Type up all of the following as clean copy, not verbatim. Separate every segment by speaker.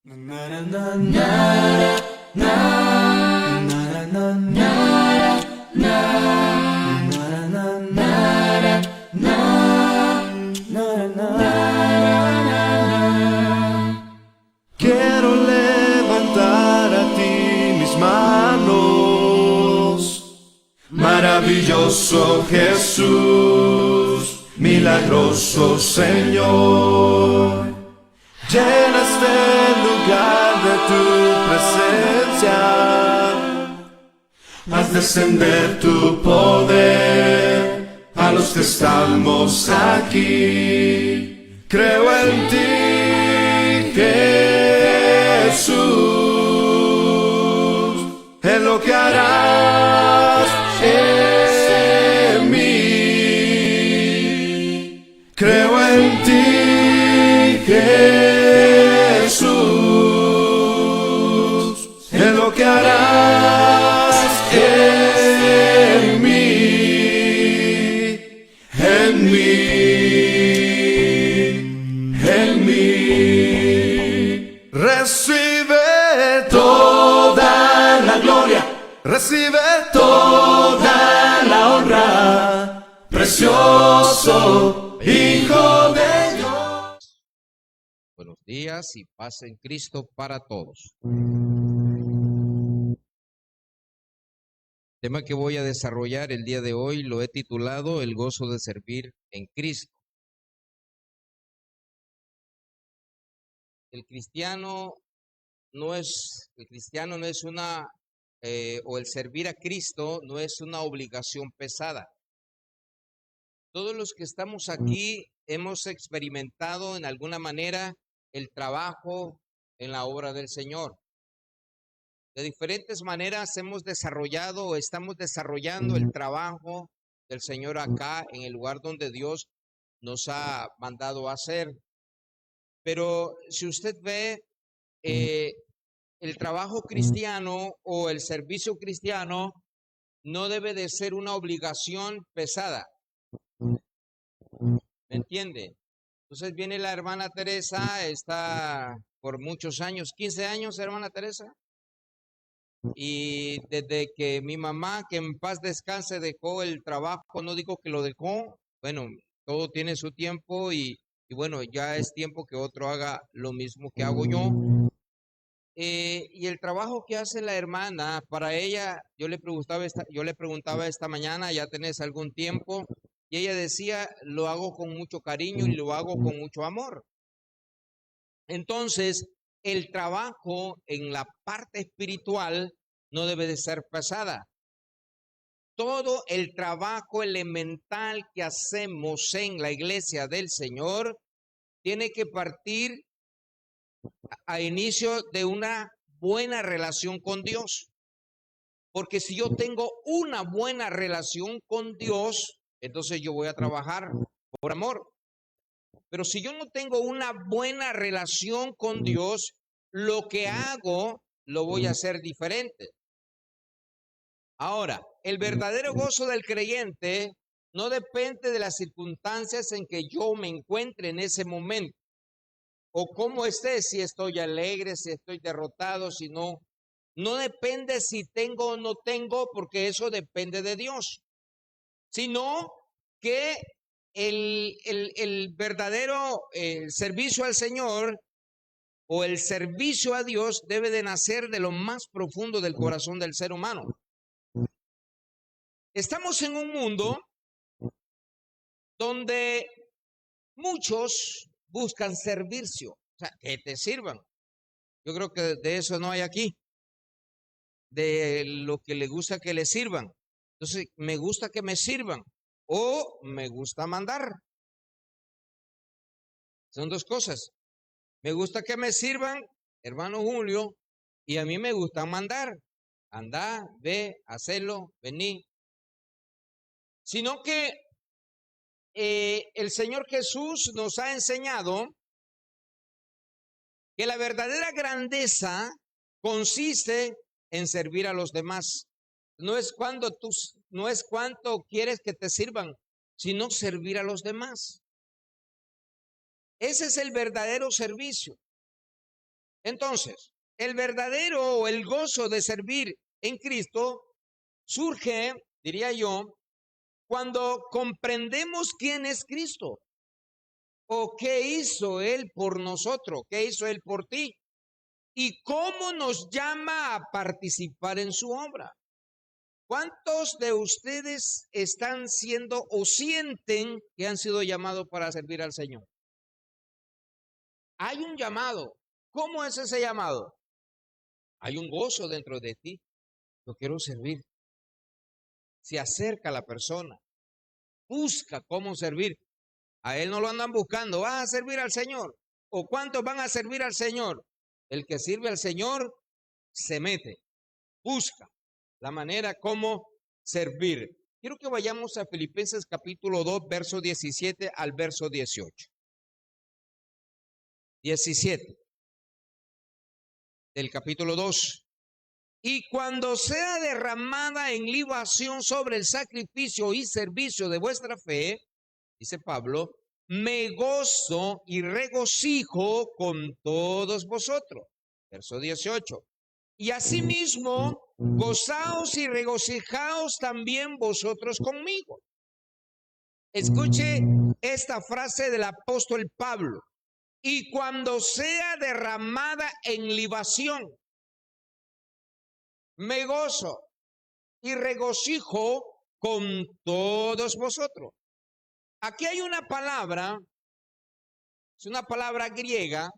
Speaker 1: Quiero levantar a ti mis manos, maravilloso Jesús, milagroso Señor. Llena este lugar de tu presencia, haz descender tu poder a los que estamos aquí. Creo en ti, Jesús, en lo que harás en mí. Creo en ti, Jesús, en lo que harás en mí, en mí, en mí. Recibe toda la gloria, recibe toda la honra, precioso Hijo de Dios.
Speaker 2: Buenos días y paz en Cristo para todos. El tema que voy a desarrollar el día de hoy lo he titulado El gozo de servir en Cristo. El cristiano no es una, o el servir a Cristo no es una obligación pesada. Todos los que estamos aquí hemos experimentado en alguna manera el trabajo en la obra del Señor. De diferentes maneras hemos desarrollado o estamos desarrollando el trabajo del Señor acá en el lugar donde Dios nos ha mandado a hacer. Pero si usted ve el trabajo cristiano o el servicio cristiano, no debe de ser una obligación pesada. ¿Me entiende? Entonces viene la hermana Teresa, está por muchos años, 15 años, hermana Teresa. Y desde que mi mamá, que en paz descanse, dejó el trabajo, no digo que lo dejó, bueno, todo tiene su tiempo y bueno, ya es tiempo que otro haga lo mismo que hago yo. Y el trabajo que hace la hermana, para ella, yo le preguntaba esta mañana, ¿ya tenés algún tiempo? Y ella decía, lo hago con mucho cariño y lo hago con mucho amor. Entonces, el trabajo en la parte espiritual no debe de ser pesada. Todo el trabajo elemental que hacemos en la iglesia del Señor tiene que partir a inicio de una buena relación con Dios. Porque si yo tengo una buena relación con Dios, entonces yo voy a trabajar por amor. Pero si yo no tengo una buena relación con Dios, lo que hago lo voy a hacer diferente. Ahora, el verdadero gozo del creyente no depende de las circunstancias en que yo me encuentre en ese momento. O cómo esté, si estoy alegre, si estoy derrotado, si no. No depende si tengo o no tengo, porque eso depende de Dios. Sino que el verdadero servicio al Señor o el servicio a Dios debe de nacer de lo más profundo del corazón del ser humano. Estamos en un mundo donde muchos buscan servicio, o sea, que te sirvan. Yo creo que de eso no hay aquí, de lo que le gusta que le sirvan. Entonces, me gusta que me sirvan o me gusta mandar. Son dos cosas. Me gusta que me sirvan, hermano Julio, y a mí me gusta mandar. Andá, ve, hacelo, vení. Sino que el Señor Jesús nos ha enseñado que la verdadera grandeza consiste en servir a los demás. No es cuánto quieres que te sirvan, sino servir a los demás. Ese es el verdadero servicio. Entonces, el verdadero o el gozo de servir en Cristo surge, diría yo, cuando comprendemos quién es Cristo o qué hizo Él por nosotros, qué hizo Él por ti y cómo nos llama a participar en su obra. ¿Cuántos de ustedes están siendo o sienten que han sido llamados para servir al Señor? Hay un llamado. ¿Cómo es ese llamado? Hay un gozo dentro de ti. Yo quiero servir. Se acerca la persona, busca cómo servir. A él no lo andan buscando. ¿Vas a servir al Señor? ¿O cuántos van a servir al Señor? El que sirve al Señor se mete, busca la manera como servir. Quiero que vayamos a Filipenses capítulo 2, verso 17 al verso 18. 17 del capítulo 2. Y cuando sea derramada en libación sobre el sacrificio y servicio de vuestra fe, dice Pablo, me gozo y regocijo con todos vosotros. Verso 18. Y asimismo, gozaos y regocijaos también vosotros conmigo. Escuche esta frase del apóstol Pablo. Y cuando sea derramada en libación, me gozo y regocijo con todos vosotros. Aquí hay una palabra, es una palabra griega,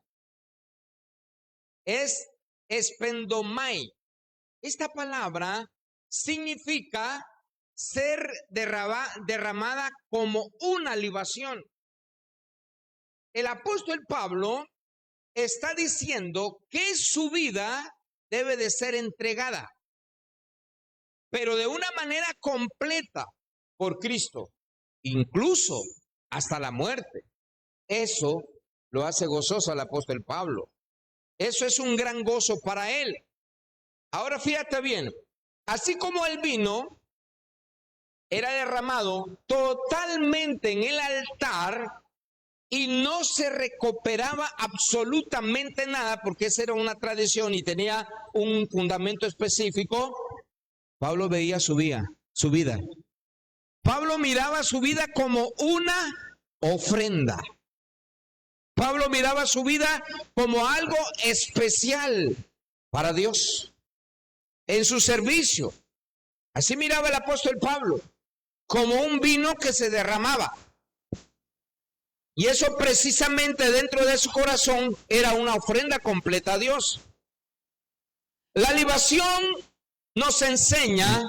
Speaker 2: es espendomai. Esta palabra significa ser derramada como una libación. El apóstol Pablo está diciendo que su vida debe de ser entregada, pero de una manera completa por Cristo, incluso hasta la muerte. Eso lo hace gozoso al apóstol Pablo. Eso es un gran gozo para él. Ahora fíjate bien, así como el vino era derramado totalmente en el altar y no se recuperaba absolutamente nada, porque esa era una tradición y tenía un fundamento específico, Pablo veía su vida. Pablo miraba su vida como una ofrenda. Pablo miraba su vida como algo especial para Dios en su servicio. Así miraba el apóstol Pablo, como un vino que se derramaba. Y eso precisamente dentro de su corazón era una ofrenda completa a Dios. La libación nos enseña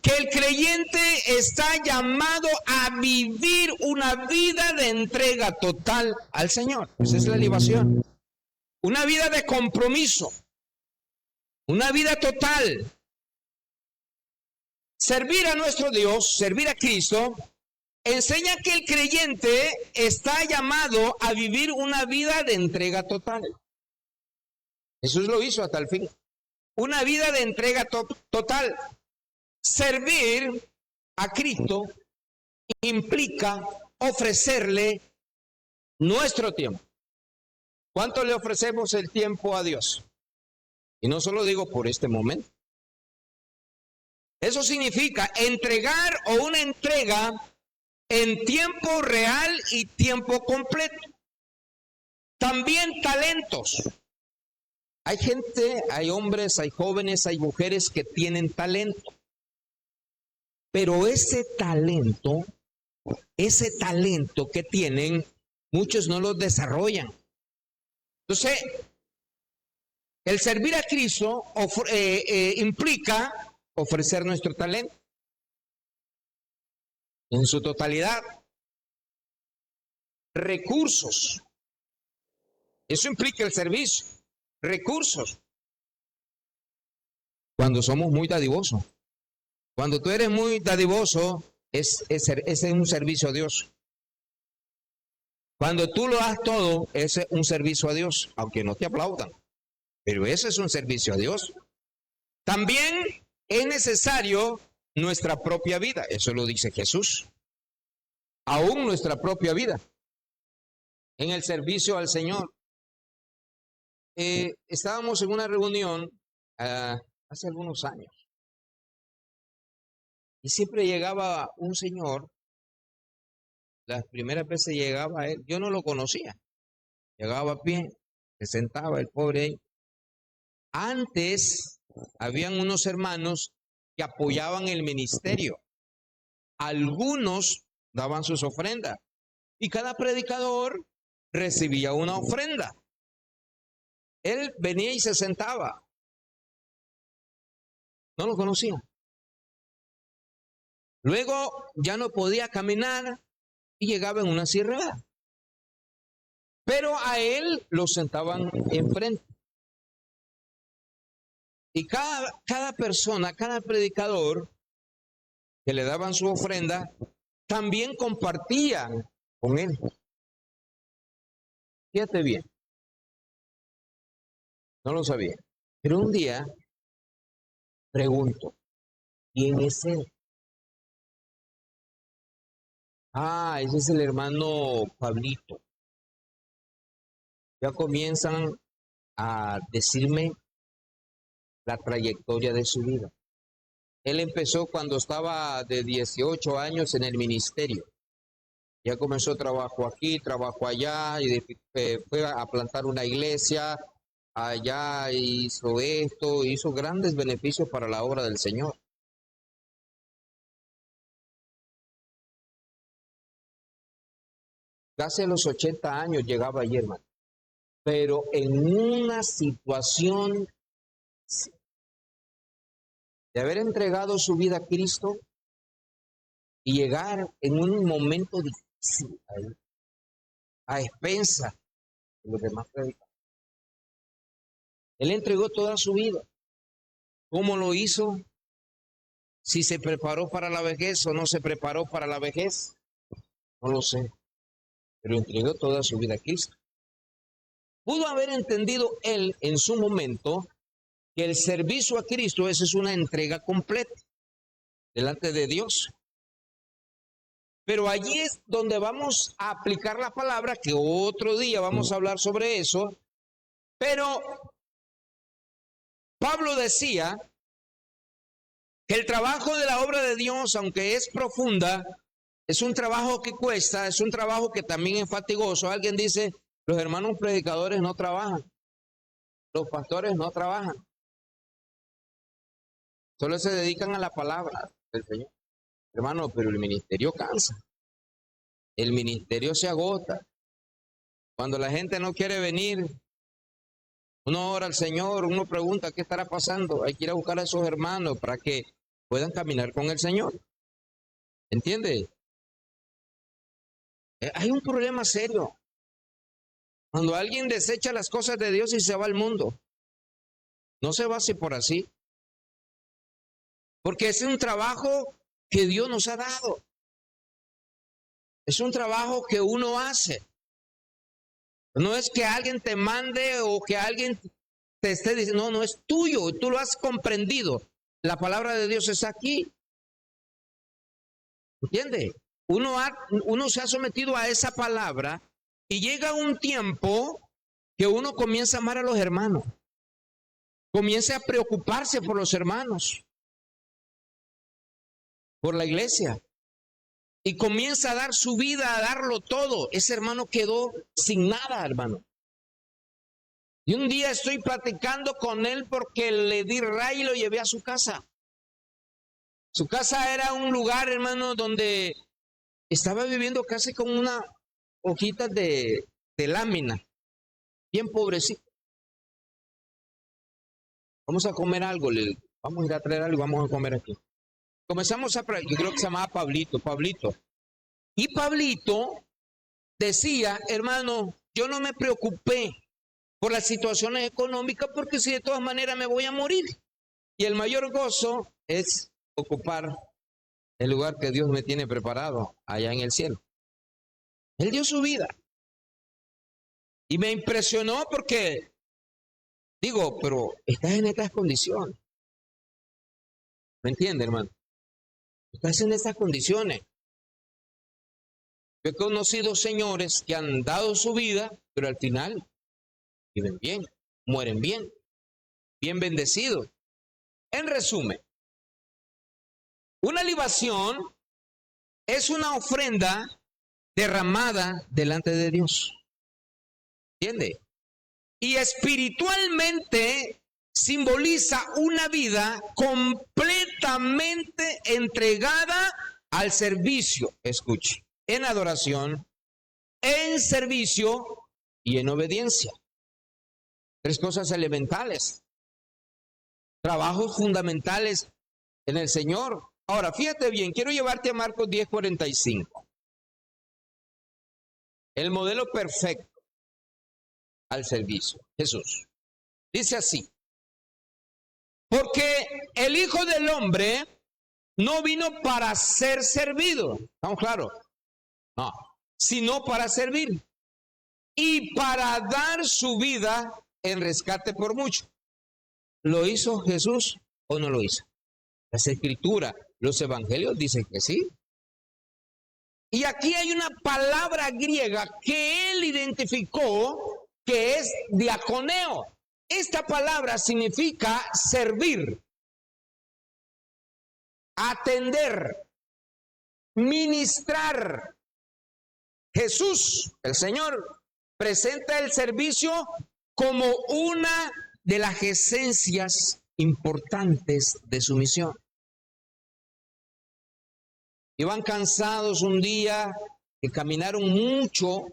Speaker 2: que el creyente está llamado a vivir una vida de entrega total al Señor. Esa es la libación. Una vida de compromiso. Una vida total. Servir a nuestro Dios, servir a Cristo, enseña que el creyente está llamado a vivir una vida de entrega total. Jesús lo hizo hasta el fin. Una vida de entrega total. Servir a Cristo implica ofrecerle nuestro tiempo. ¿Cuánto le ofrecemos el tiempo a Dios? Y no solo digo por este momento. Eso significa entregar o una entrega en tiempo real y tiempo completo. También talentos. Hay gente, hay hombres, hay jóvenes, hay mujeres que tienen talento. Pero ese talento que tienen, muchos no lo desarrollan. Entonces, el servir a Cristo implica ofrecer nuestro talento en su totalidad. Recursos. Eso implica el servicio. Recursos. Cuando somos muy dadivosos. Cuando tú eres muy dadivoso, ese es un servicio a Dios. Cuando tú lo das todo, ese es un servicio a Dios, aunque no te aplaudan. Pero ese es un servicio a Dios. También es necesario nuestra propia vida. Eso lo dice Jesús. Aún nuestra propia vida. En el servicio al Señor. estábamos en una reunión hace algunos años y siempre llegaba un señor. Las primeras veces llegaba él, yo no lo conocía, llegaba a pie, se sentaba el pobre ahí. Antes habían unos hermanos que apoyaban el ministerio, algunos daban sus ofrendas y cada predicador recibía una ofrenda. Él venía y se sentaba, no lo conocía. Luego ya no podía caminar y llegaba en una silla de ruedas. Pero a él lo sentaban enfrente. Y cada persona, cada predicador que le daban su ofrenda, también compartían con él. Fíjate bien, no lo sabía. Pero un día pregunto, ¿quién es él? Ah, ese es el hermano Pablito. Ya comienzan a decirme la trayectoria de su vida. Él empezó cuando estaba de 18 años en el ministerio. Ya comenzó trabajo aquí, trabajo allá, y fue a plantar una iglesia, allá hizo esto, hizo grandes beneficios para la obra del Señor. Casi a los 80 años llegaba allí, hermano. Pero en una situación de haber entregado su vida a Cristo y llegar en un momento difícil a expensas de los demás predicadores. Él entregó toda su vida. ¿Cómo lo hizo? Si se preparó para la vejez o no se preparó para la vejez, no lo sé. Pero entregó toda su vida a Cristo. Pudo haber entendido él en su momento que el servicio a Cristo es una entrega completa delante de Dios. Pero allí es donde vamos a aplicar la palabra, que otro día vamos a hablar sobre eso. Pero Pablo decía que el trabajo de la obra de Dios, aunque es profunda, es un trabajo que cuesta, es un trabajo que también es fatigoso. Alguien dice, los hermanos predicadores no trabajan, los pastores no trabajan, solo se dedican a la palabra del Señor. Hermano, pero el ministerio cansa, el ministerio se agota. Cuando la gente no quiere venir, uno ora al Señor, uno pregunta qué estará pasando. Hay que ir a buscar a esos hermanos para que puedan caminar con el Señor. ¿Entiende? Hay un problema serio. Cuando alguien desecha las cosas de Dios y se va al mundo, no se va así por así. Porque es un trabajo que Dios nos ha dado. Es un trabajo que uno hace. No es que alguien te mande o que alguien te esté diciendo, no, no es tuyo, tú lo has comprendido. La palabra de Dios es aquí. ¿Entiende? Uno se ha sometido a esa palabra y llega un tiempo que uno comienza a amar a los hermanos. Comienza a preocuparse por los hermanos, por la iglesia. Y comienza a dar su vida, a darlo todo. Ese hermano quedó sin nada, hermano. Y un día estoy platicando con él porque le di ray y lo llevé a su casa. Su casa era un lugar, hermano, donde estaba viviendo casi con una hojita de lámina. Bien pobrecito. Vamos a comer algo, vamos a ir a traer algo y vamos a comer aquí. Comenzamos yo creo que se llamaba Pablito. Y Pablito decía, hermano, yo no me preocupé por las situaciones económicas porque si de todas maneras me voy a morir. Y el mayor gozo es ocupar el lugar que Dios me tiene preparado allá en el cielo. Él dio su vida. Y me impresionó porque, digo, pero estás en estas condiciones. ¿Me entiende, hermano? Estás en estas condiciones. Yo he conocido señores que han dado su vida, pero al final viven bien. mueren bien, bien bendecidos. En resumen, una libación es una ofrenda derramada delante de Dios. ¿Entiende? Y espiritualmente simboliza una vida completamente entregada al servicio. Escuche, en adoración, en servicio y en obediencia. Tres cosas elementales. Trabajos fundamentales en el Señor. Ahora, fíjate bien, quiero llevarte a Marcos 10:45. El modelo perfecto al servicio. Jesús. Dice así. Porque el Hijo del Hombre no vino para ser servido. ¿Estamos claros? No. Sino para servir. Y para dar su vida en rescate por mucho. ¿Lo hizo Jesús o no lo hizo? Las Escrituras, los Evangelios dicen que sí. Y aquí hay una palabra griega que él identificó que es diaconeo. Esta palabra significa servir, atender, ministrar. Jesús, el Señor, presenta el servicio como una de las esencias importantes de su misión. Iban cansados un día, que caminaron mucho,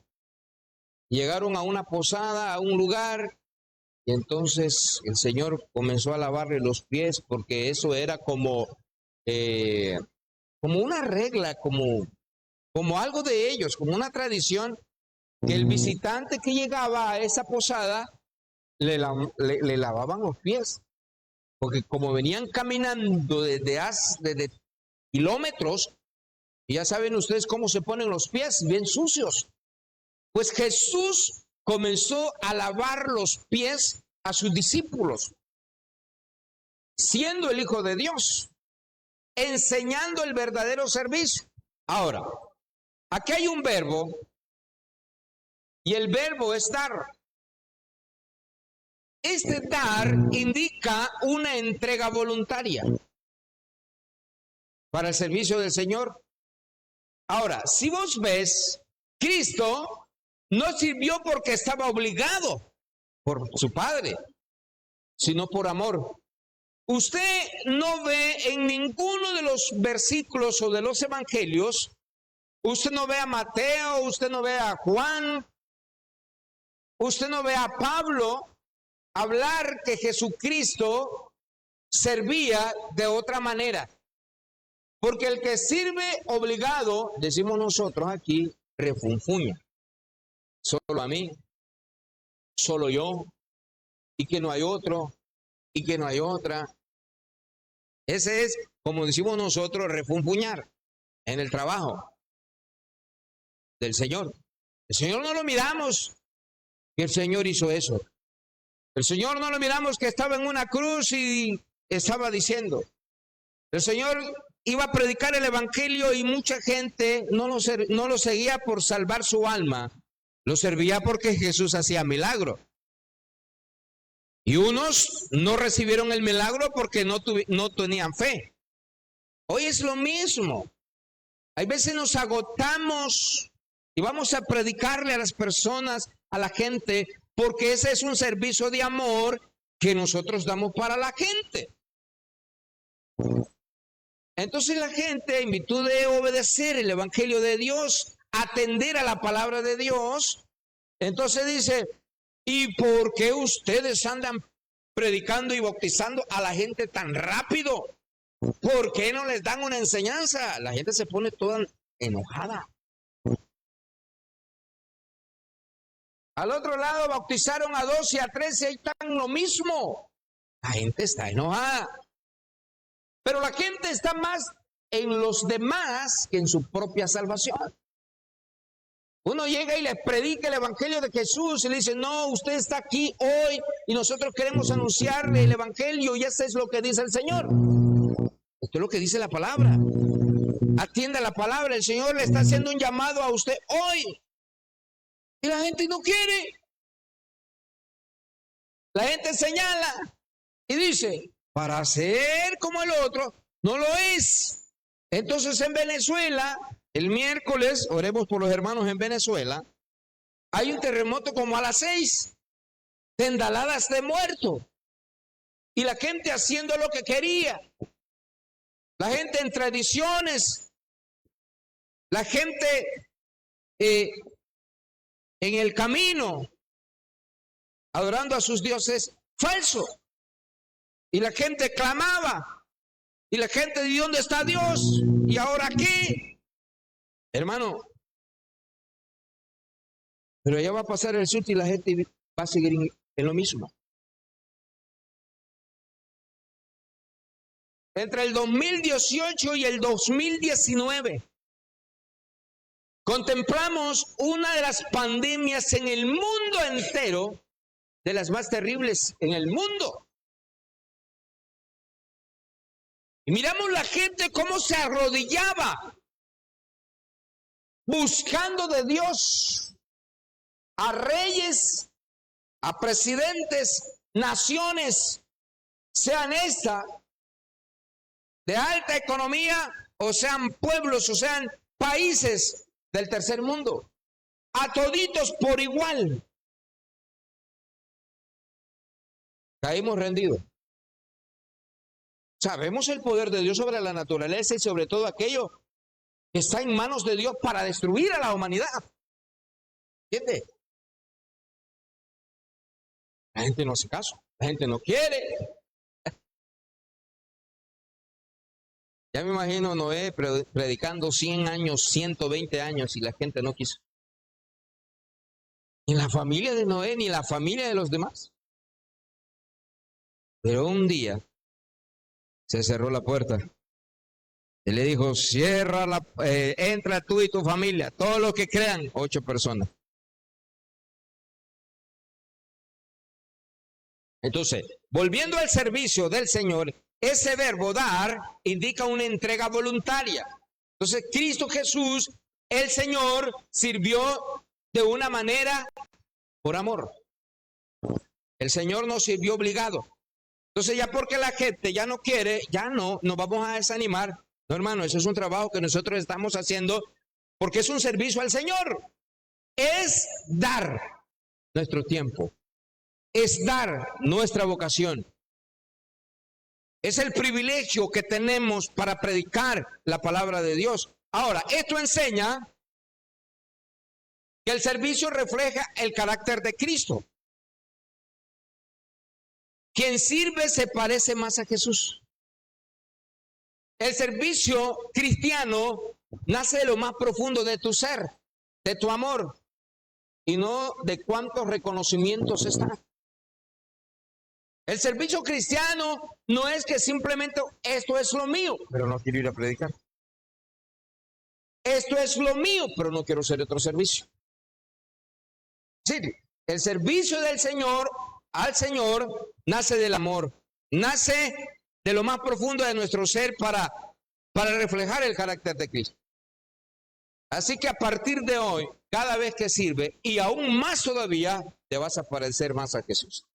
Speaker 2: llegaron a una posada, a un lugar, y entonces el Señor comenzó a lavarle los pies, porque eso era como una regla, como algo de ellos, como una tradición, que el visitante que llegaba a esa posada le lavaban los pies, porque como venían caminando desde kilómetros, y ya saben ustedes cómo se ponen los pies, bien sucios. Pues Jesús comenzó a lavar los pies a sus discípulos, siendo el Hijo de Dios, enseñando el verdadero servicio. Ahora, aquí hay un verbo, y el verbo es dar. Este dar indica una entrega voluntaria para el servicio del Señor. Ahora, si vos ves, Cristo no sirvió porque estaba obligado por su Padre, sino por amor. Usted no ve en ninguno de los versículos o de los evangelios, usted no ve a Mateo, usted no ve a Juan, usted no ve a Pablo hablar que Jesucristo servía de otra manera. Porque el que sirve obligado, decimos nosotros aquí, refunfuña. Solo a mí, solo yo, y que no hay otro, y que no hay otra. Ese es, como decimos nosotros, refunfuñar en el trabajo del Señor. El Señor no lo miramos que el Señor hizo eso. El Señor no lo miramos que estaba en una cruz y estaba diciendo. El Señor iba a predicar el evangelio y mucha gente no lo seguía por salvar su alma, lo servía porque Jesús hacía milagro. Y unos no recibieron el milagro porque no tenían fe. Hoy es lo mismo. Hay veces nos agotamos y vamos a predicarle a las personas, a la gente, porque ese es un servicio de amor que nosotros damos para la gente. Entonces la gente, en virtud de obedecer el evangelio de Dios, atender a la palabra de Dios, entonces dice, ¿y por qué ustedes andan predicando y bautizando a la gente tan rápido? ¿Por qué no les dan una enseñanza? La gente se pone toda enojada. Al otro lado bautizaron a 12 y a 13 y están lo mismo. La gente está enojada. Pero la gente está más en los demás que en su propia salvación. Uno llega y le predica el evangelio de Jesús y le dice, no, usted está aquí hoy y nosotros queremos anunciarle el evangelio y eso es lo que dice el Señor. Esto es lo que dice la palabra. Atienda la palabra, el Señor le está haciendo un llamado a usted hoy. Y la gente no quiere. La gente señala y dice, para ser como el otro, no lo es. Entonces en Venezuela, el miércoles, oremos por los hermanos en Venezuela, hay un terremoto como a las 6, tendaladas de muertos. Y la gente haciendo lo que quería. La gente en tradiciones. La gente en el camino, adorando a sus dioses falsos. Y la gente clamaba. Y la gente, ¿y dónde está Dios? ¿Y ahora qué? Hermano, pero ya va a pasar el susto y la gente va a seguir en lo mismo. Entre el 2018 y el 2019, contemplamos una de las pandemias en el mundo entero, de las más terribles en el mundo. Y miramos la gente cómo se arrodillaba, buscando de Dios a reyes, a presidentes, naciones, sean esta de alta economía, o sean pueblos, o sean países del tercer mundo, a toditos por igual. Caímos rendidos. Sabemos el poder de Dios sobre la naturaleza y sobre todo aquello que está en manos de Dios para destruir a la humanidad. ¿Entiende? La gente no hace caso, la gente no quiere. Ya me imagino Noé predicando 100 años, 120 años y la gente no quiso. Ni la familia de Noé, ni la familia de los demás. Pero un día se cerró la puerta. Él le dijo, entra tú y tu familia, todos los que crean, 8 personas. Entonces, volviendo al servicio del Señor, ese verbo dar indica una entrega voluntaria. Entonces, Cristo Jesús, el Señor, sirvió de una manera por amor. El Señor no sirvió obligado. Entonces, ya porque la gente ya no quiere, ya no, nos vamos a desanimar. No, hermano, eso es un trabajo que nosotros estamos haciendo porque es un servicio al Señor. Es dar nuestro tiempo. Es dar nuestra vocación. Es el privilegio que tenemos para predicar la palabra de Dios. Ahora, esto enseña que el servicio refleja el carácter de Cristo. Quien sirve se parece más a Jesús. El servicio cristiano nace de lo más profundo de tu ser, de tu amor, y no de cuántos reconocimientos están. El servicio cristiano no es que simplemente esto es lo mío, pero no quiero ir a predicar. Esto es lo mío, pero no quiero hacer otro servicio. Sí, el servicio del Señor al Señor nace del amor, nace de lo más profundo de nuestro ser para reflejar el carácter de Cristo. Así que a partir de hoy, cada vez que sirve, y aún más todavía, te vas a parecer más a Jesús.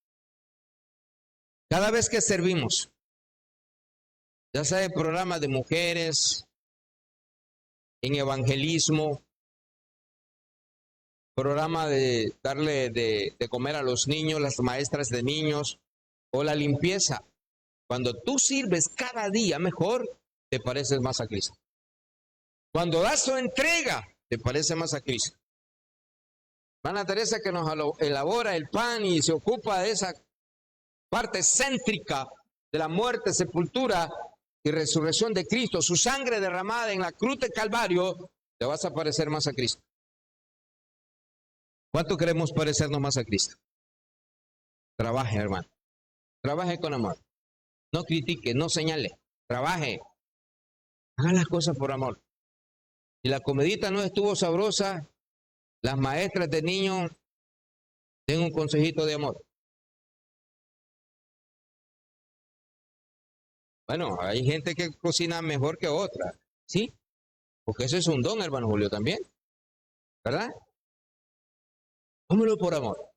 Speaker 2: Cada vez que servimos, ya sea en programas de mujeres, en evangelismo, programa de darle de comer a los niños, las maestras de niños, o la limpieza. Cuando tú sirves cada día mejor, te pareces más a Cristo. Cuando das tu entrega, te parece más a Cristo. Hermana Teresa, que nos elabora el pan y se ocupa de esa parte céntrica de la muerte, sepultura y resurrección de Cristo, su sangre derramada en la cruz del Calvario, te vas a parecer más a Cristo. ¿Cuánto queremos parecernos más a Cristo? Trabaje, hermano. Trabaje con amor. No critique, no señale. Trabaje. Haga las cosas por amor. Si la comidita no estuvo sabrosa, las maestras de niños den un consejito de amor. Bueno, hay gente que cocina mejor que otra, ¿sí? Porque eso es un don, hermano Julio, también. ¿Verdad? Hámelo por amor.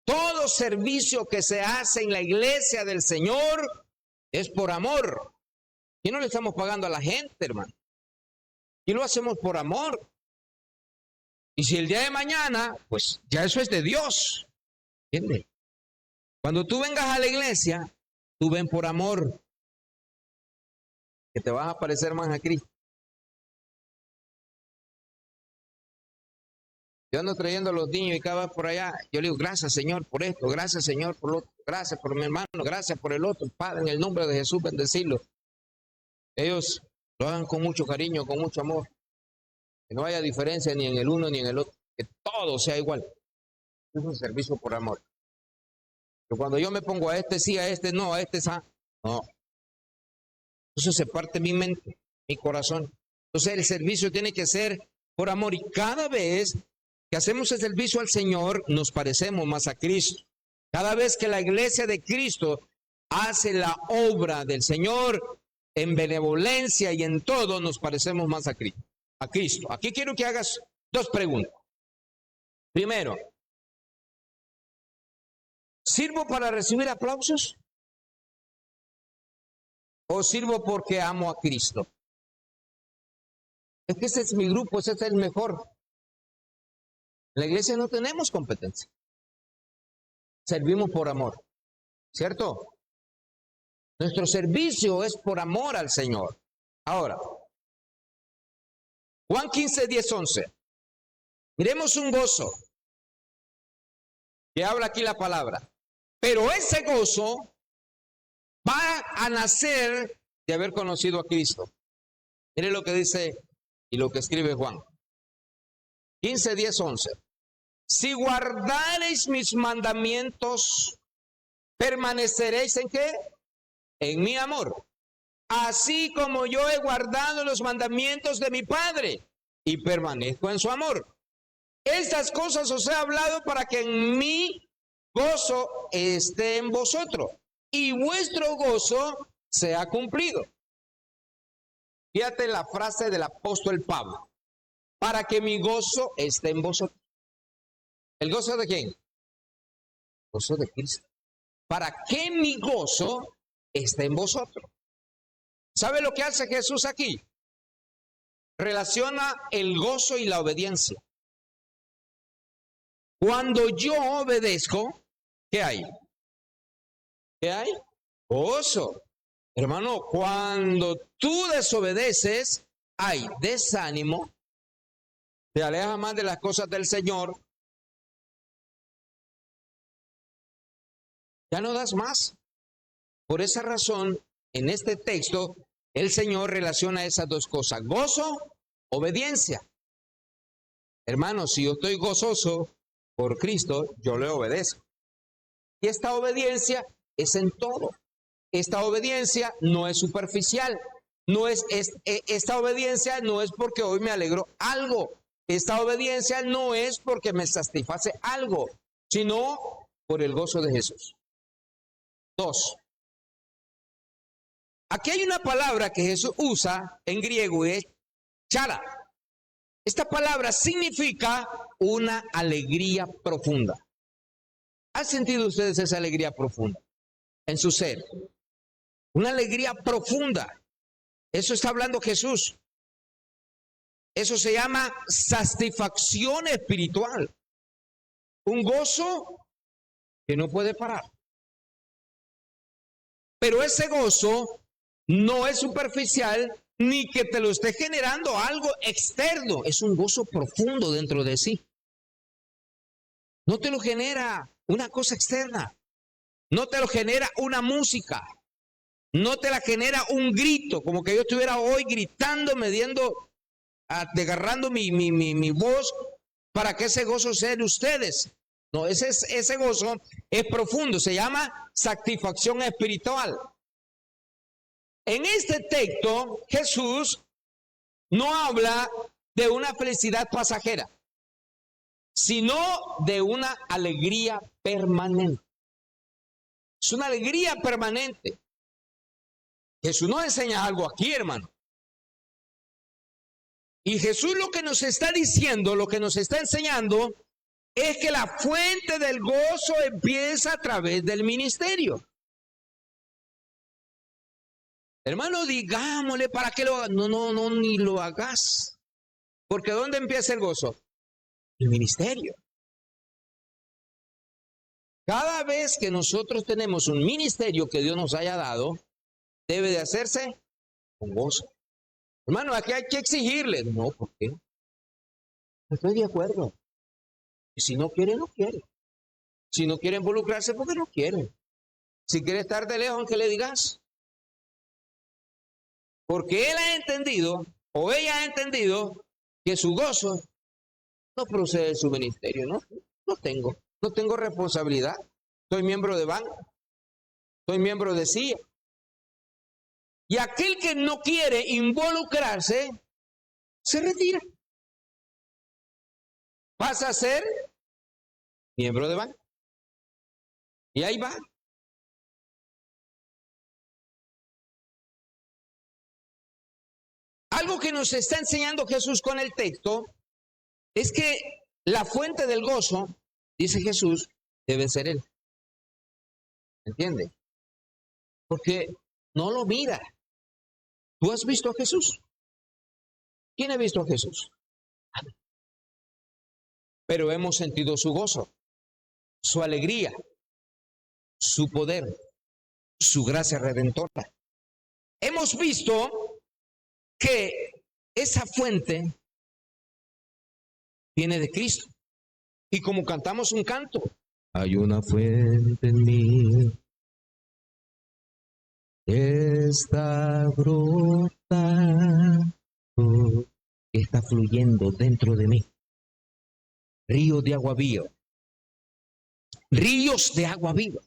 Speaker 2: Todo servicio que se hace en la iglesia del Señor es por amor. Y no le estamos pagando a la gente, hermano. Y lo hacemos por amor. Y si el día de mañana, pues ya eso es de Dios. ¿Entiendes? Cuando tú vengas a la iglesia, tú ven por amor. Que te vas a parecer más a Cristo. Yo ando trayendo a los niños y cada vez por allá, yo le digo, gracias Señor por esto, gracias Señor por lo otro, gracias por mi hermano, gracias por el otro, Padre, en el nombre de Jesús, bendecirlo. Ellos lo hagan con mucho cariño, con mucho amor. Que no haya diferencia ni en el uno ni en el otro, que todo sea igual. Es un servicio por amor. Que cuando yo me pongo a este sí, a este no, a este esa, no. Eso se parte mi mente, mi corazón. Entonces el servicio tiene que ser por amor y cada vez que hacemos el servicio al Señor, nos parecemos más a Cristo. Cada vez que la iglesia de Cristo hace la obra del Señor en benevolencia y en todo, nos parecemos más a Cristo. A Cristo. Aquí quiero que hagas dos preguntas. Primero, ¿sirvo para recibir aplausos? ¿O sirvo porque amo a Cristo? Es que ese es mi grupo, ese es el mejor. En la iglesia no tenemos competencia. Servimos por amor, ¿cierto? Nuestro servicio es por amor al Señor. Ahora, Juan 15, 10, 11. Miremos un gozo que habla aquí la palabra. Pero ese gozo va a nacer de haber conocido a Cristo. Mire lo que dice y lo que escribe Juan. 15, 10, 11. Si guardareis mis mandamientos, permaneceréis ¿en qué? En mi amor. Así como yo he guardado los mandamientos de mi Padre y permanezco en su amor. Estas cosas os he hablado para que en mi gozo esté en vosotros y vuestro gozo sea cumplido. Fíjate la frase del apóstol Pablo. Para que mi gozo esté en vosotros. ¿El gozo de quién? El gozo de Cristo. Para que mi gozo esté en vosotros. ¿Sabe lo que hace Jesús aquí? Relaciona el gozo y la obediencia. Cuando yo obedezco, ¿qué hay? ¿Qué hay? Gozo. Hermano, cuando tú desobedeces, hay desánimo, te alejas más de las cosas del Señor, ya no das más. Por esa razón, en este texto, el Señor relaciona esas dos cosas, gozo, obediencia. Hermano, si yo estoy gozoso por Cristo, yo le obedezco. Y esta obediencia es en todo. Esta obediencia no es superficial. Esta obediencia no es porque hoy me alegro algo. Esta obediencia no es porque me satisface algo, sino por el gozo de Jesús. 2. Aquí hay una palabra que Jesús usa en griego y es chara. Esta palabra significa una alegría profunda. ¿Han sentido ustedes esa alegría profunda en su ser? Una alegría profunda. Eso está hablando Jesús. Eso se llama satisfacción espiritual. Un gozo que no puede parar. Pero ese gozo no es superficial ni que te lo esté generando algo externo. Es un gozo profundo dentro de sí. No te lo genera una cosa externa. No te lo genera una música. No te la genera un grito, como que yo estuviera hoy gritando, desgarrando mi voz para que ese gozo sea de ustedes. No, ese gozo es profundo, se llama satisfacción espiritual. En este texto, Jesús no habla de una felicidad pasajera, sino de una alegría permanente. Es una alegría permanente. Jesús nos enseña algo aquí, hermano. Y Jesús lo que nos está diciendo, lo que nos está enseñando, es que la fuente del gozo empieza a través del ministerio. Hermano, digámosle para que lo hagas. No, ni lo hagas. Porque ¿dónde empieza el gozo? El ministerio. Cada vez que nosotros tenemos un ministerio que Dios nos haya dado, debe de hacerse con gozo. Hermano, aquí hay que exigirle. No, ¿por qué? No estoy de acuerdo. Y si no quiere, no quiere. Si no quiere involucrarse, porque no quiere. Si quiere estar de lejos, aunque le digas. Porque él ha entendido, o ella ha entendido, que su gozo no procede de su ministerio. No tengo responsabilidad. Soy miembro de banca. Soy miembro de CIA. Y aquel que no quiere involucrarse, se retira. Pasa a ser miembro de banca. Y ahí va. Algo que nos está enseñando Jesús con el texto es que la fuente del gozo, dice Jesús, debe ser Él. ¿Entiende? Porque no lo mira. ¿Tú has visto a Jesús? ¿Quién ha visto a Jesús? Pero hemos sentido su gozo, su alegría, su poder, su gracia redentora. Hemos visto que esa fuente viene de Cristo. Y como cantamos un canto, hay una fuente en mí que está brotando, que está fluyendo dentro de mí. Ríos de agua viva. Ríos de agua viva.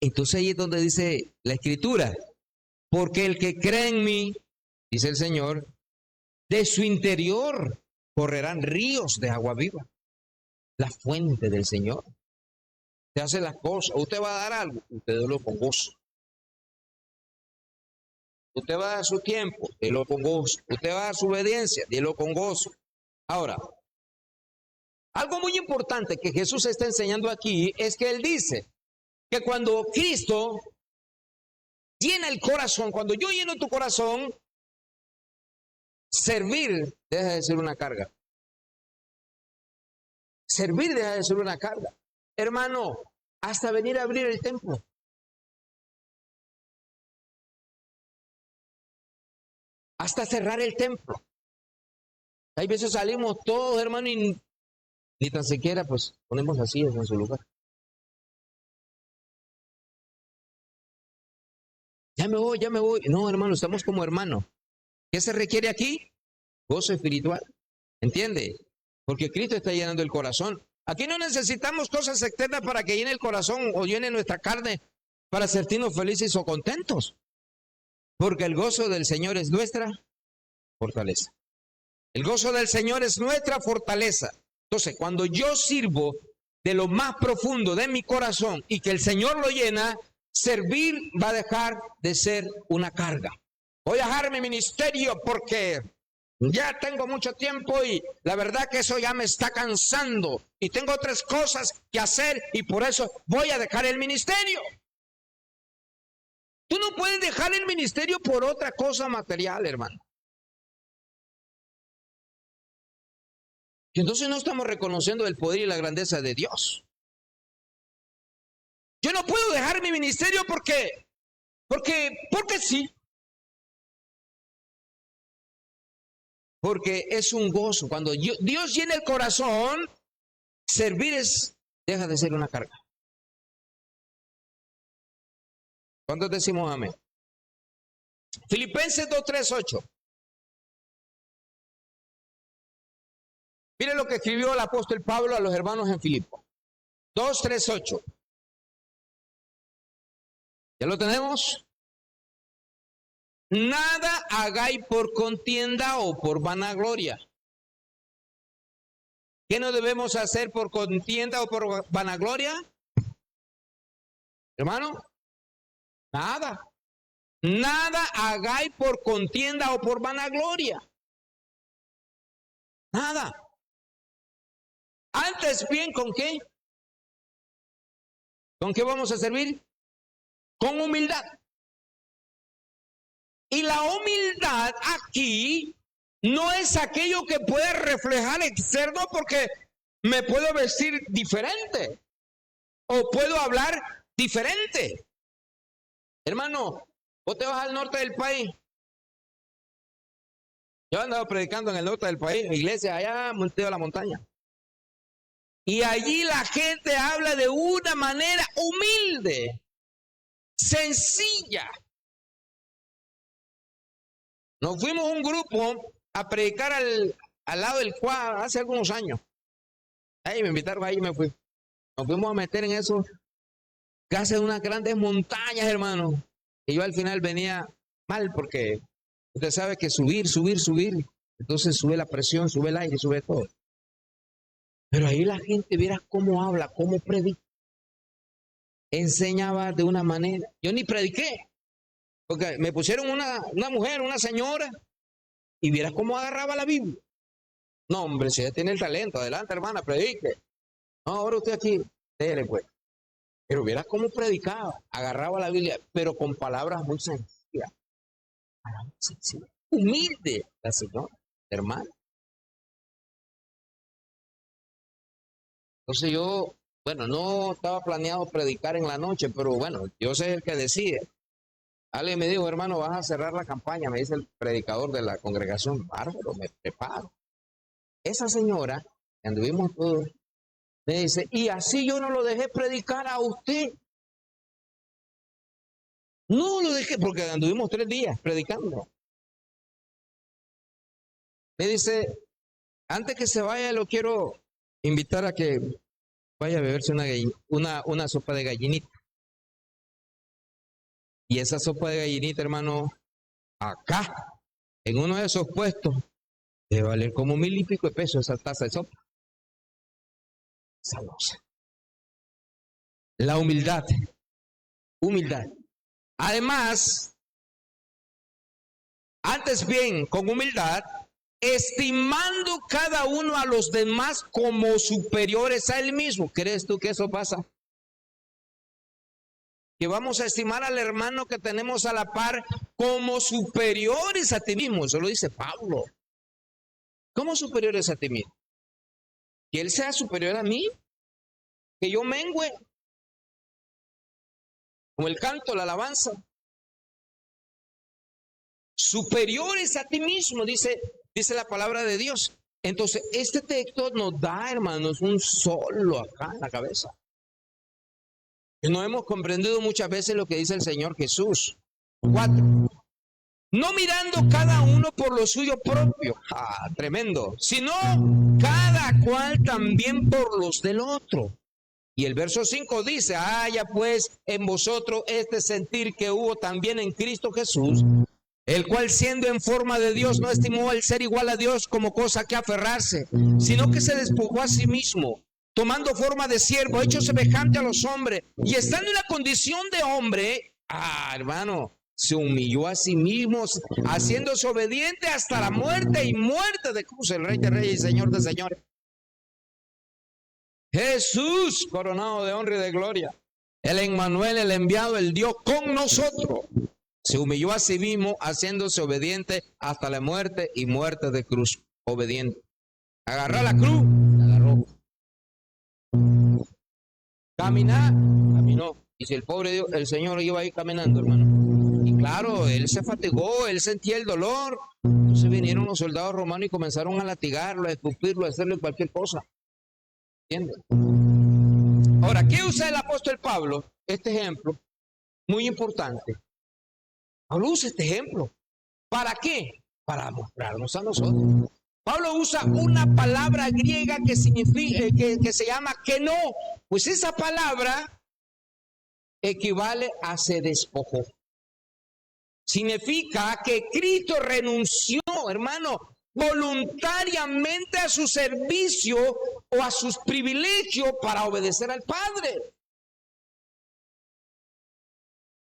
Speaker 2: Entonces ahí es donde dice la Escritura, porque el que cree en mí, dice el Señor, de su interior correrán ríos de agua viva. La fuente del Señor. Usted hace las cosas, usted va a dar algo, usted délo con gozo. Usted va a dar su tiempo, délo con gozo. Usted va a dar su obediencia, délo con gozo. Ahora, algo muy importante que Jesús está enseñando aquí es que Él dice que cuando Cristo llena el corazón, cuando yo lleno tu corazón, servir deja de ser una carga. Servir deja de ser una carga. Hermano, hasta venir a abrir el templo. Hasta cerrar el templo. Hay veces salimos todos, hermano, y ni tan siquiera pues ponemos las sillas en su lugar. Ya me voy. No, hermano, estamos como hermanos. ¿Qué se requiere aquí? Gozo espiritual. ¿Entiende? Porque Cristo está llenando el corazón. Aquí no necesitamos cosas externas para que llene el corazón o llene nuestra carne para sentirnos felices o contentos. Porque el gozo del Señor es nuestra fortaleza. El gozo del Señor es nuestra fortaleza. Entonces, cuando yo sirvo de lo más profundo de mi corazón y que el Señor lo llena, servir va a dejar de ser una carga. Voy a dejar mi ministerio porque ya tengo mucho tiempo y la verdad que eso ya me está cansando y tengo otras cosas que hacer y por eso voy a dejar el ministerio. Tú no puedes dejar el ministerio por otra cosa material, hermano. Y entonces no estamos reconociendo el poder y la grandeza de Dios. Yo no puedo dejar mi ministerio porque sí. Porque es un gozo. Cuando Dios llena el corazón, servir deja de ser una carga. ¿Cuántos decimos amén? Filipenses 2:3-8. Mire lo que escribió el apóstol Pablo a los hermanos en Filipo. 2:3-8. ¿Ya lo tenemos? Nada hagáis por contienda o por vanagloria. ¿Qué no debemos hacer por contienda o por vanagloria? Hermano, nada. Nada hagáis por contienda o por vanagloria. Nada. Antes bien, ¿con qué? ¿Con qué vamos a servir? Con humildad. Y la humildad aquí no es aquello que puede reflejar externo, porque me puedo vestir diferente o puedo hablar diferente. Hermano, vos te vas al norte del país. Yo he andado predicando en el norte del país, iglesia allá, Monteo de la Montaña. Y allí la gente habla de una manera humilde, sencilla. Nos fuimos un grupo a predicar al lado del Cuá hace algunos años. Ahí me invitaron, ahí me fui. Nos fuimos a meter en eso, casi en unas grandes montañas, hermano. Y yo al final venía mal porque usted sabe que subir. Entonces sube la presión, sube el aire, sube todo. Pero ahí la gente, viera cómo habla, cómo predica. Enseñaba de una manera. Yo ni prediqué. Porque me pusieron una mujer, una señora, y viera cómo agarraba la Biblia. No, hombre, si ella tiene el talento, adelante, hermana, predique. No, ahora usted aquí, déjele pues. Pero viera cómo predicaba, agarraba la Biblia, pero con palabras muy sencillas. Humilde la señora, hermana. Entonces yo, bueno, no estaba planeado predicar en la noche, pero bueno, yo soy el que decide. Alguien me dijo, hermano, vas a cerrar la campaña, me dice el predicador de la congregación. Bárbaro, me preparo. Esa señora, que anduvimos todos, me dice, y así yo no lo dejé predicar a usted. No lo dejé, porque anduvimos 3 días predicando. Me dice, antes que se vaya, lo quiero invitar a que vaya a beberse una sopa de gallinita. Y esa sopa de gallinita, hermano, acá, en uno de esos puestos, debe valer como 1,000 y pico de pesos esa taza de sopa. Sabrosa. La humildad. Humildad. Además, antes bien, con humildad, estimando cada uno a los demás como superiores a él mismo. ¿Crees tú que eso pasa? Que vamos a estimar al hermano que tenemos a la par como superiores a ti mismo. Eso lo dice Pablo. ¿Cómo superiores a ti mismo? Que él sea superior a mí, que yo mengüe, como el canto, la alabanza. Superiores a ti mismo, dice la palabra de Dios. Entonces, este texto nos da, hermanos, un solo acá en la cabeza. No hemos comprendido muchas veces lo que dice el Señor Jesús. 4. No mirando cada uno por lo suyo propio, tremendo, sino cada cual también por los del otro. Y el verso 5 dice, haya pues en vosotros este sentir que hubo también en Cristo Jesús, el cual siendo en forma de Dios no estimó el ser igual a Dios como cosa que aferrarse, sino que se despojó a sí mismo, tomando forma de siervo, hecho semejante a los hombres, y estando en la condición de hombre, hermano, se humilló a sí mismo, haciéndose obediente hasta la muerte y muerte de cruz, el Rey de Reyes y Señor de Señores. Jesús, coronado de honra y de gloria, el Emmanuel, el enviado, el Dios con nosotros, se humilló a sí mismo, haciéndose obediente hasta la muerte y muerte de cruz. Obediente. Agarró la cruz, la agarró. Caminar, caminó. Y si el pobre Dios, el Señor iba ahí caminando, hermano. Y claro, él se fatigó, él sentía el dolor. Entonces vinieron los soldados romanos y comenzaron a latigarlo, a escupirlo, a hacerle cualquier cosa. ¿Entienden? Ahora, ¿qué usa el apóstol Pablo? Este ejemplo, muy importante. Pablo usa este ejemplo. ¿Para qué? Para mostrarnos a nosotros. Pablo usa una palabra griega que significa, que se llama que no. Pues esa palabra equivale a se despojó. Significa que Cristo renunció, hermano, voluntariamente a su servicio o a sus privilegios para obedecer al Padre.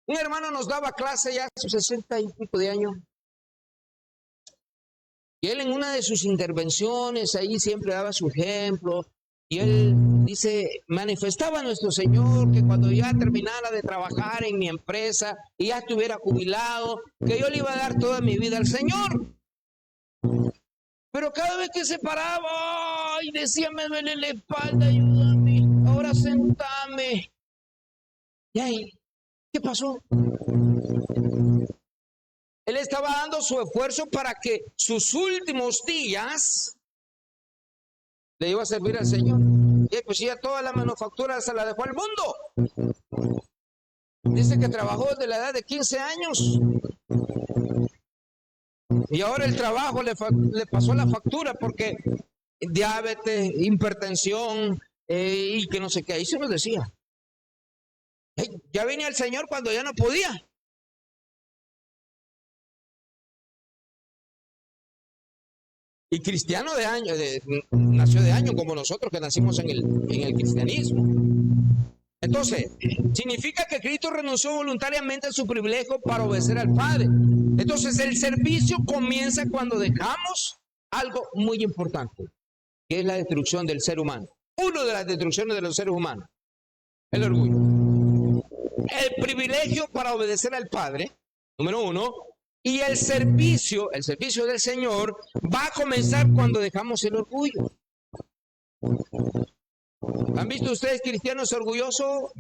Speaker 2: Un hermano nos daba clase ya a sus 60 y pico de años. Y él en una de sus intervenciones ahí siempre daba su ejemplo Y él dice, manifestaba a nuestro Señor que cuando ya terminara de trabajar en mi empresa y ya estuviera jubilado, que yo le iba a dar toda mi vida al Señor. Pero cada vez que se paraba, ay, decía, me duele la espalda, ayúdame, ahora sentame. Y ahí, ¿qué pasó? Él estaba dando su esfuerzo para que sus últimos días le iba a servir al Señor. Y pues ya toda la manufactura se la dejó al mundo. Dice que trabajó desde la edad de 15 años. Y ahora el trabajo le pasó la factura porque diabetes, hipertensión y que no sé qué. Ahí se nos decía. Ya venía el Señor cuando ya no podía. Y cristiano de año, nació de año como nosotros que nacimos en el cristianismo. Entonces, significa que Cristo renunció voluntariamente a su privilegio para obedecer al Padre. Entonces, el servicio comienza cuando dejamos algo muy importante, que es la destrucción del ser humano. Una de las destrucciones de los seres humanos, el orgullo. El privilegio para obedecer al Padre, número uno, y el servicio del Señor va a comenzar cuando dejamos el orgullo. ¿Han visto ustedes cristianos orgullosos?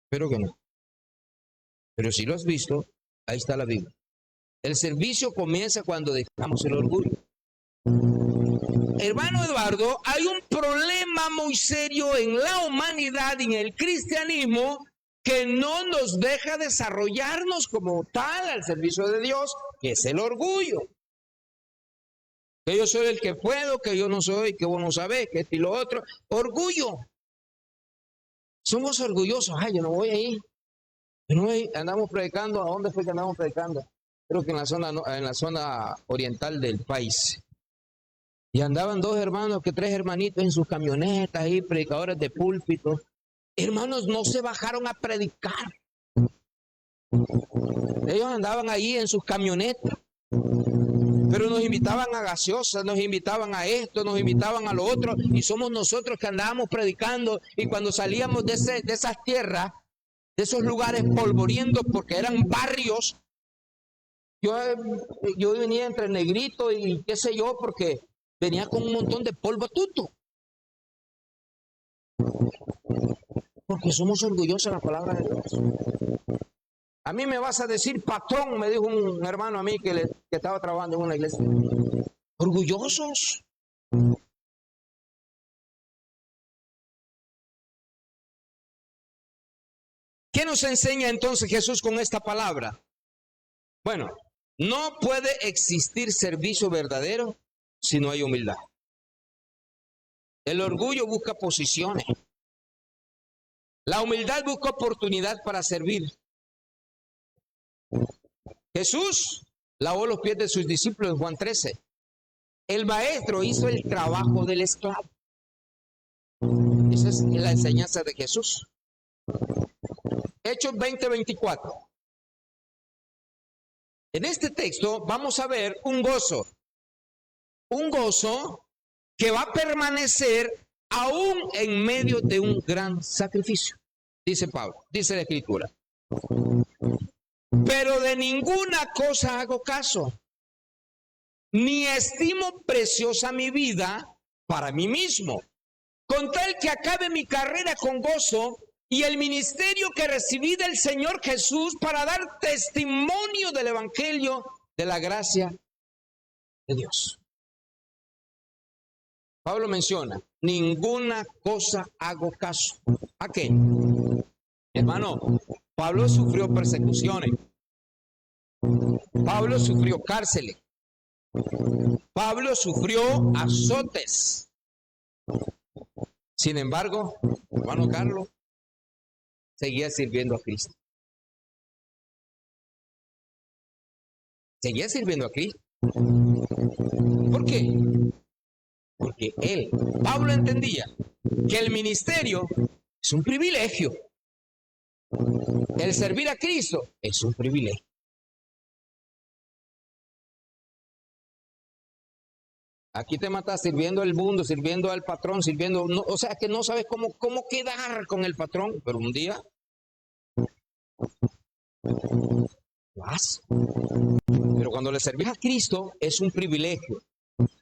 Speaker 2: Espero que no. Pero si lo has visto, ahí está la Biblia. El servicio comienza cuando dejamos el orgullo. Hermano Eduardo, hay un problema muy serio en la humanidad y en el cristianismo que no nos deja desarrollarnos como tal al servicio de Dios, que es el orgullo. Que yo soy el que puedo, que yo no soy, que vos no sabés, que esto y lo otro. Orgullo. Somos orgullosos. Ay, yo no voy ahí. Yo no voy. Andamos predicando. ¿A dónde fue que andamos predicando? Creo que en la zona oriental del país. Y andaban tres hermanitos en sus camionetas ahí, predicadores de púlpito. Hermanos, no se bajaron a predicar. Ellos andaban ahí en sus camionetas. Pero nos invitaban a gaseosas, nos invitaban a esto, nos invitaban a lo otro, y somos nosotros que andábamos predicando, y cuando salíamos de esas tierras, de esos lugares polvorientos, porque eran barrios, yo venía entre negrito y qué sé yo, porque venía con un montón de polvo tuto. Porque somos orgullosos de la palabra de Dios. A mí me vas a decir patrón, me dijo un hermano a mí que estaba trabajando en una iglesia. Orgullosos. ¿Qué nos enseña entonces Jesús con esta palabra? Bueno, no puede existir servicio verdadero si no hay humildad. El orgullo busca posiciones. La humildad busca oportunidad para servir. Jesús lavó los pies de sus discípulos en Juan 13. El maestro hizo el trabajo del esclavo. Esa es la enseñanza de Jesús. Hechos 20:24. En este texto vamos a ver un gozo que va a permanecer aún en medio de un gran sacrificio, dice Pablo, dice la Escritura. Pero de ninguna cosa hago caso, ni estimo preciosa mi vida para mí mismo, con tal que acabe mi carrera con gozo y el ministerio que recibí del Señor Jesús para dar testimonio del Evangelio de la gracia de Dios. Pablo menciona, ninguna cosa hago caso. ¿A qué? Hermano, Pablo sufrió persecuciones. Pablo sufrió cárceles. Pablo sufrió azotes. Sin embargo, hermano Carlos, seguía sirviendo a Cristo. Seguía sirviendo a Cristo. ¿Por qué? Porque Pablo entendía que el ministerio es un privilegio. El servir a Cristo es un privilegio. Aquí te matas sirviendo al mundo, sirviendo al patrón, sirviendo, no, o sea que no sabes cómo quedar con el patrón, pero un día vas. Pero cuando le servís a Cristo es un privilegio.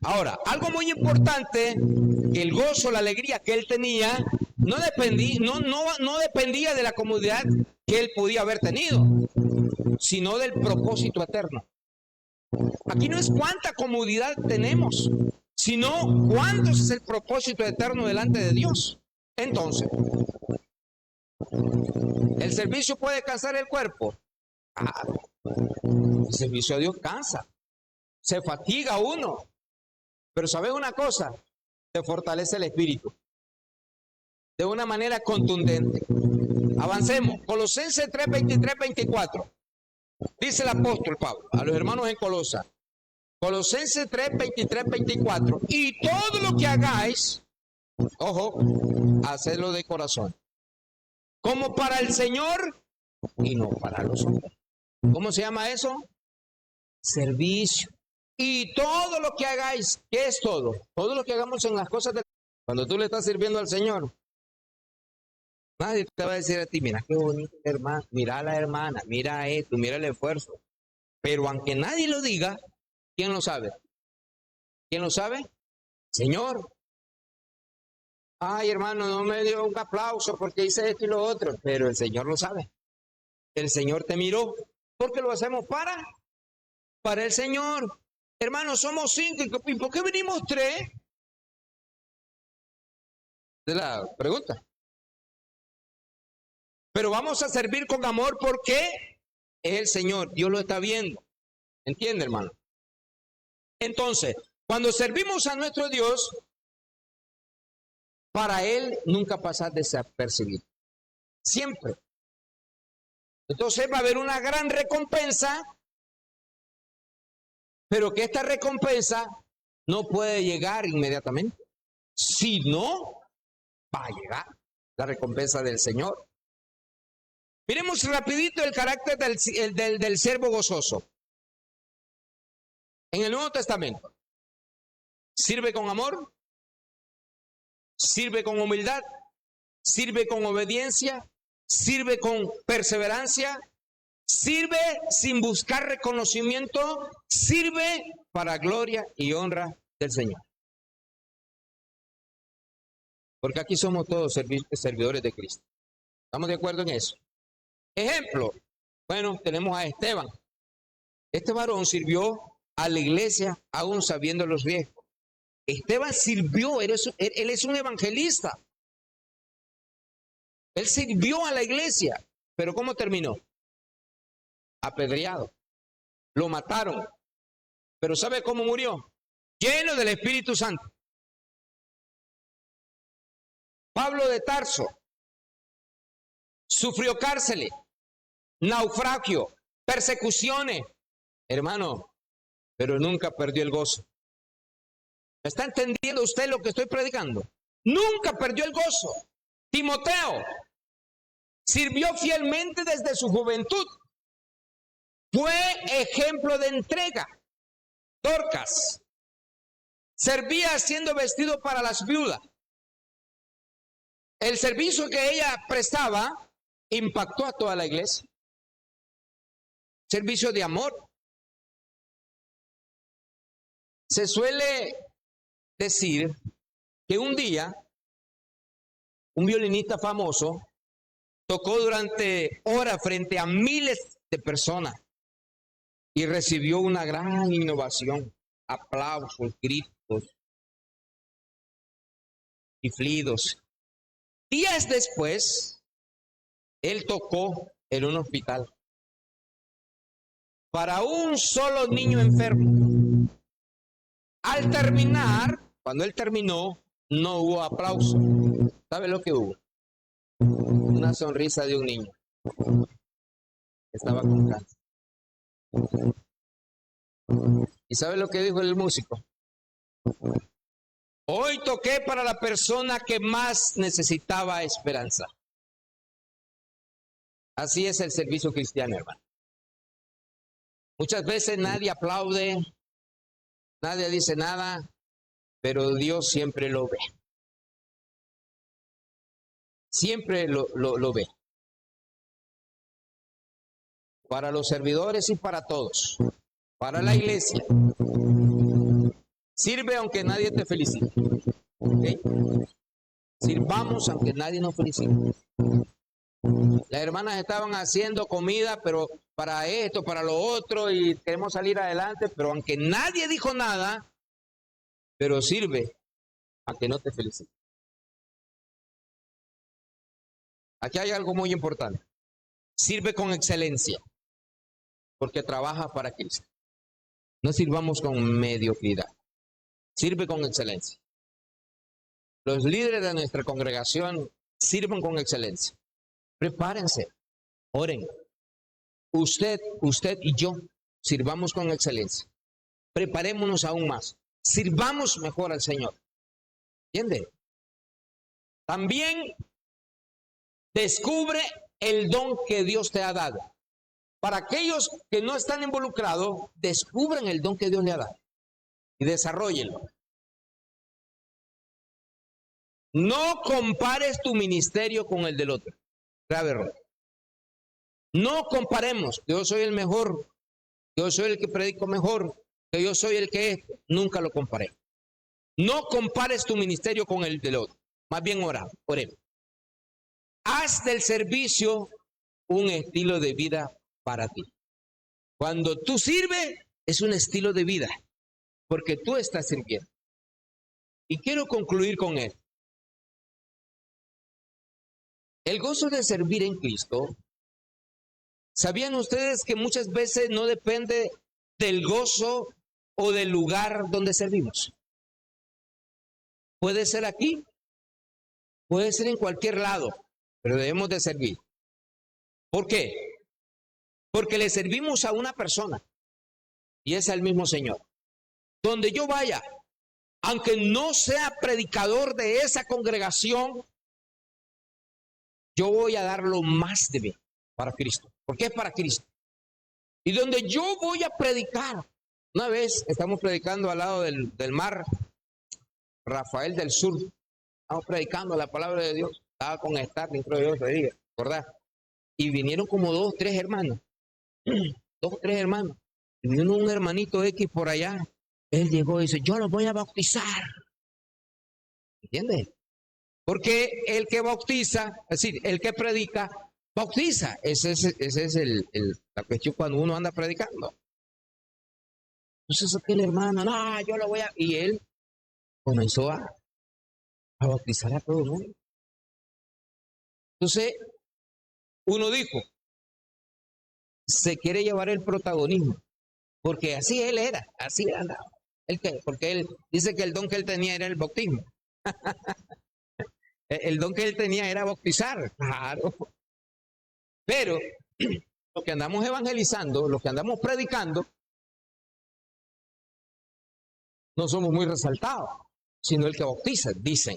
Speaker 2: Ahora, algo muy importante, que el gozo, la alegría que él tenía, no dependía de la comodidad que él podía haber tenido, sino del propósito eterno. Aquí no es cuánta comodidad tenemos, sino cuánto es el propósito eterno delante de Dios. Entonces, ¿el servicio puede cansar el cuerpo? El servicio a Dios cansa, se fatiga uno, pero ¿sabes una cosa? Te fortalece el espíritu de una manera contundente. Avancemos. Colosenses 3, 23, 24. Dice el apóstol Pablo a los hermanos en Colosa. Colosenses 3, 23, 24. Y todo lo que hagáis, ojo, hacedlo de corazón, como para el Señor y no para los hombres. ¿Cómo se llama eso? Servicio. Y todo lo que hagáis, ¿qué es todo? Todo lo que hagamos en las cosas de... Cuando tú le estás sirviendo al Señor, nadie te va a decir a ti, mira qué bonito hermano, mira a la hermana, mira esto, mira el esfuerzo. Pero aunque nadie lo diga, ¿quién lo sabe? ¿Quién lo sabe? Señor. Ay, hermano, no me dio un aplauso porque hice esto y lo otro, pero el Señor lo sabe. El Señor te miró, porque lo hacemos para el Señor. Hermanos, somos 5, ¿y por qué venimos 3? Es la pregunta. Pero vamos a servir con amor porque es el Señor, Dios lo está viendo. ¿Entiende, hermano? Entonces, cuando servimos a nuestro Dios, para Él nunca pasar desapercibido. Siempre. Entonces va a haber una gran recompensa, pero que esta recompensa no puede llegar inmediatamente. Si no, va a llegar la recompensa del Señor. Miremos rapidito el carácter del siervo gozoso. En el Nuevo Testamento, sirve con amor, sirve con humildad, sirve con obediencia, sirve con perseverancia, sirve sin buscar reconocimiento, sirve para gloria y honra del Señor. Porque aquí somos todos servidores de Cristo. ¿Estamos de acuerdo en eso? Ejemplo, bueno, tenemos a Esteban. Este varón sirvió a la iglesia aún sabiendo los riesgos. Esteban sirvió, él es un evangelista. Él sirvió a la iglesia, pero ¿cómo terminó? Apedreado. Lo mataron. Pero ¿sabe cómo murió? Lleno del Espíritu Santo. Pablo de Tarso sufrió cárceles, naufragio, persecuciones. Hermano, pero nunca perdió el gozo. ¿Está entendiendo usted lo que estoy predicando? Nunca perdió el gozo. Timoteo sirvió fielmente desde su juventud. Fue ejemplo de entrega. Dorcas servía siendo vestido para las viudas. El servicio que ella prestaba impactó a toda la iglesia. Servicio de amor. Se suele decir que un día un violinista famoso tocó durante horas frente a miles de personas y recibió una gran innovación, aplausos, gritos, chiflidos. Días después, él tocó en un hospital para un solo niño enfermo. Al terminar, cuando él terminó, no hubo aplauso. ¿Sabe lo que hubo? Una sonrisa de un niño. Estaba con cáncer. ¿Y sabe lo que dijo el músico? Hoy toqué para la persona que más necesitaba esperanza. Así es el servicio cristiano, hermano. Muchas veces nadie aplaude, nadie dice nada, pero Dios siempre lo ve. Siempre lo ve. Para los servidores y para todos. Para la iglesia. Sirve aunque nadie te felicite. ¿Okay? Sirvamos aunque nadie nos felicite. Las hermanas estaban haciendo comida, pero para esto, para lo otro, y queremos salir adelante, pero aunque nadie dijo nada, pero sirve aunque no te felicite. Aquí hay algo muy importante. Sirve con excelencia, porque trabaja para Cristo. No sirvamos con mediocridad. Sirve con excelencia. Los líderes de nuestra congregación sirven con excelencia. Prepárense, oren. Usted y yo sirvamos con excelencia. Preparémonos aún más. Sirvamos mejor al Señor. ¿Entiende? También descubre el don que Dios te ha dado. Para aquellos que no están involucrados, descubran el don que Dios le ha dado y desarróllenlo. No compares tu ministerio con el del otro. Grave error. No comparemos, que yo soy el mejor, que yo soy el que predico mejor, que yo soy el que es. Nunca lo comparé. No compares tu ministerio con el del otro. Más bien oremos. Haz del servicio un estilo de vida para ti. Cuando tú sirves, es un estilo de vida, porque tú estás sirviendo. Y quiero concluir con esto. El gozo de servir en Cristo, ¿sabían ustedes que muchas veces no depende del gozo o del lugar donde servimos? Puede ser aquí, puede ser en cualquier lado, pero debemos de servir. ¿Por qué? Porque le servimos a una persona y es al mismo Señor. Donde yo vaya, aunque no sea predicador de esa congregación, yo voy a dar lo más de mí para Cristo, porque es para Cristo. Y donde yo voy a predicar, una vez estamos predicando al lado del mar, Rafael del Sur, estamos predicando la palabra de Dios, estaba con Starling, creo yo ese día, ¿verdad? Y vinieron como 2 o 3 hermanos, 2 o 3 hermanos, y vino un hermanito X por allá, él llegó y dice, yo los voy a bautizar, ¿entiendes? Porque el que bautiza, es decir, el que predica, bautiza. Ese es la cuestión cuando uno anda predicando. Entonces aquel hermano, no, yo lo voy a... Y él comenzó a bautizar a todo el mundo. Entonces, uno dijo, se quiere llevar el protagonismo, porque así él era, así andaba. Porque él dice que el don que él tenía era el bautismo. El don que él tenía era bautizar, claro. Pero los que andamos evangelizando, los que andamos predicando, no somos muy resaltados, sino el que bautiza, dicen.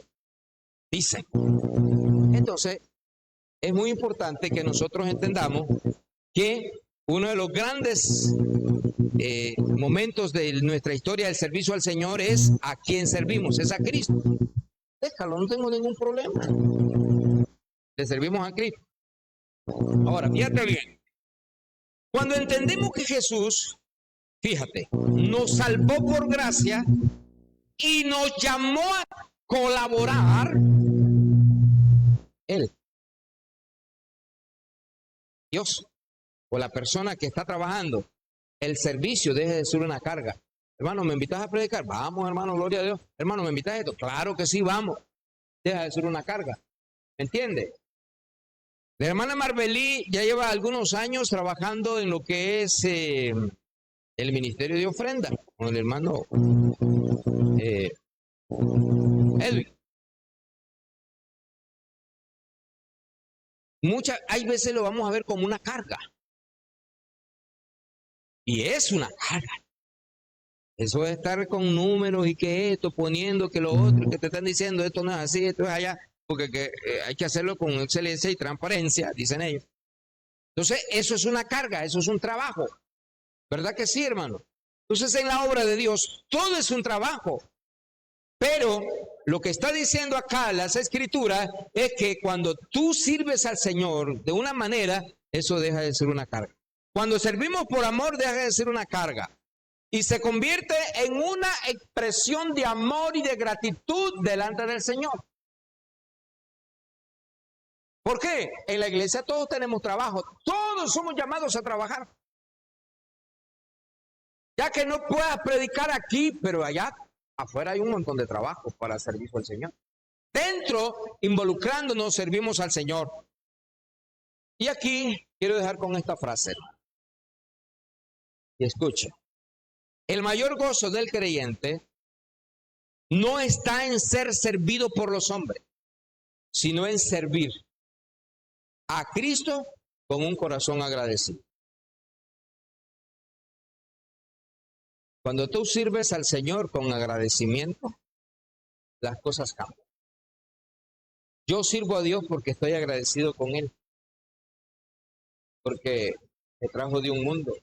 Speaker 2: Entonces, es muy importante que nosotros entendamos que uno de los grandes momentos de nuestra historia del servicio al Señor es a quien servimos, es a Cristo. Déjalo, no tengo ningún problema. Le servimos a Cristo. Ahora, fíjate bien. Cuando entendemos que Jesús, fíjate, nos salvó por gracia y nos llamó a colaborar, Él, Dios, o la persona que está trabajando, el servicio deje de ser una carga. Hermano, ¿me invitas a predicar? Vamos, hermano, gloria a Dios. Hermano, ¿me invitas a esto? Claro que sí, vamos. Deja de ser una carga. ¿Me entiende? La hermana Marbelí ya lleva algunos años trabajando en lo que es el ministerio de ofrenda con el hermano Edwin. Hay veces lo vamos a ver como una carga. Y es una carga. Eso es estar con números y que esto, poniendo que lo otro, que te están diciendo esto no es así, esto es allá, porque hay que hacerlo con excelencia y transparencia, dicen ellos. Entonces, eso es una carga, eso es un trabajo. ¿Verdad que sí, hermano? Entonces, en la obra de Dios, todo es un trabajo. Pero lo que está diciendo acá las Escrituras es que cuando tú sirves al Señor de una manera, eso deja de ser una carga. Cuando servimos por amor, deja de ser una carga. Y se convierte en una expresión de amor y de gratitud delante del Señor. ¿Por qué? En la iglesia todos tenemos trabajo. Todos somos llamados a trabajar. Ya que no puedas predicar aquí, pero allá afuera hay un montón de trabajo para servicio al Señor. Dentro, involucrándonos, servimos al Señor. Y aquí quiero dejar con esta frase. Y escuche. El mayor gozo del creyente no está en ser servido por los hombres, sino en servir a Cristo con un corazón agradecido. Cuando tú sirves al Señor con agradecimiento, las cosas cambian. Yo sirvo a Dios porque estoy agradecido con Él, porque me trajo de un mundo.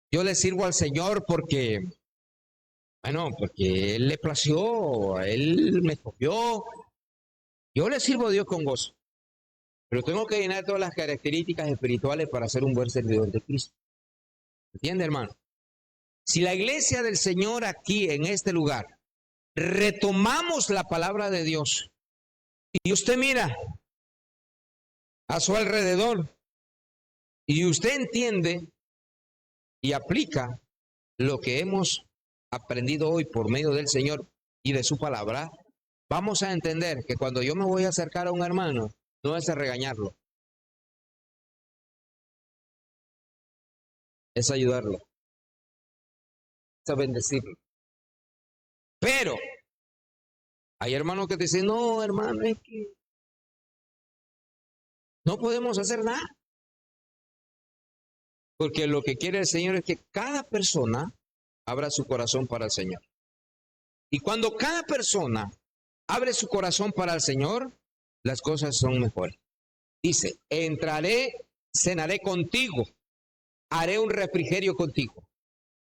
Speaker 2: Yo le sirvo al Señor porque Él le plació, Él me escogió. Yo le sirvo a Dios con gozo. Pero tengo que llenar todas las características espirituales para ser un buen servidor de Cristo. ¿Entiende, hermano? Si la iglesia del Señor aquí, en este lugar, retomamos la palabra de Dios, y usted mira a su alrededor, y usted entiende y aplica lo que hemos aprendido hoy por medio del Señor y de su palabra, vamos a entender que cuando yo me voy a acercar a un hermano, no es a regañarlo, es ayudarlo, es a bendecirlo. Pero hay hermanos que te dicen, no, hermano, es que no podemos hacer nada. Porque lo que quiere el Señor es que cada persona abra su corazón para el Señor. Y cuando cada persona abre su corazón para el Señor, las cosas son mejores. Dice, entraré, cenaré contigo, haré un refrigerio contigo.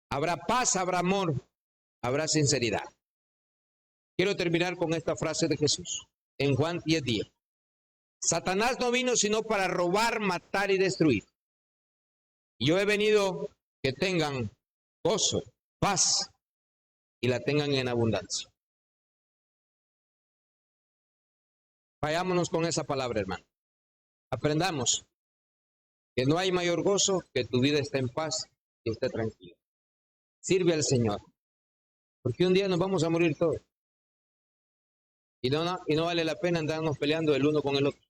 Speaker 2: Habrá paz, habrá amor, habrá sinceridad. Quiero terminar con esta frase de Jesús en Juan 10:10. Satanás no vino sino para robar, matar y destruir. Yo he venido que tengan gozo, paz y la tengan en abundancia. Vayámonos con esa palabra, hermano. Aprendamos que no hay mayor gozo que tu vida esté en paz y esté tranquila. Sirve al Señor, porque un día nos vamos a morir todos. Y no vale la pena andarnos peleando el uno con el otro.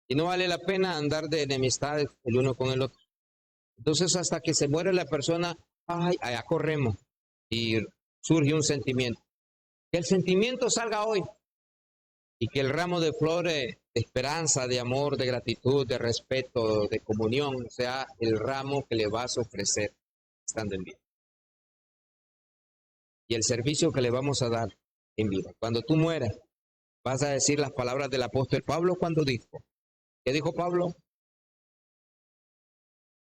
Speaker 2: Y no vale la pena andar de enemistades el uno con el otro. Entonces, hasta que se muere la persona, allá corremos y surge un sentimiento. Que el sentimiento salga hoy y que el ramo de flores de esperanza, de amor, de gratitud, de respeto, de comunión, sea el ramo que le vas a ofrecer estando en vida. Y el servicio que le vamos a dar en vida. Cuando tú mueras, vas a decir las palabras del apóstol Pablo cuando dijo. ¿Qué dijo Pablo?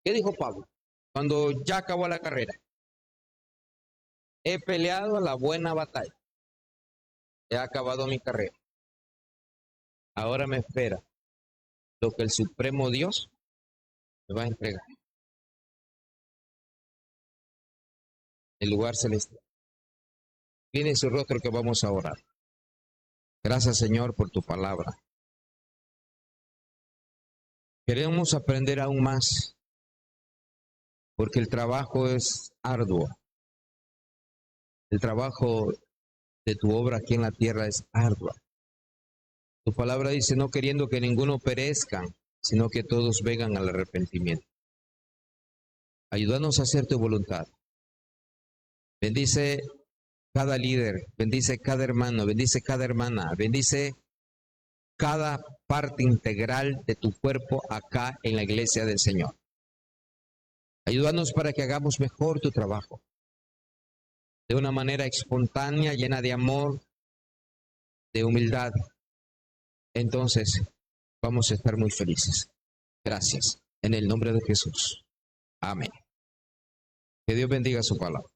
Speaker 2: ¿Qué dijo Pablo? Cuando ya acabó la carrera. He peleado la buena batalla. He acabado mi carrera. Ahora me espera lo que el Supremo Dios me va a entregar. El lugar celestial. Tiene su rostro que vamos a orar. Gracias, Señor, por tu palabra. Queremos aprender aún más, porque el trabajo es arduo. El trabajo de tu obra aquí en la tierra es ardua. Tu palabra dice, no queriendo que ninguno perezca, sino que todos vengan al arrepentimiento. Ayúdanos a hacer tu voluntad. Bendice cada líder, bendice cada hermano, bendice cada hermana, bendice cada parte integral de tu cuerpo acá en la iglesia del Señor. Ayúdanos para que hagamos mejor tu trabajo, de una manera espontánea, llena de amor, de humildad. Entonces vamos a estar muy felices. Gracias. En el nombre de Jesús. Amén. Que Dios bendiga su palabra.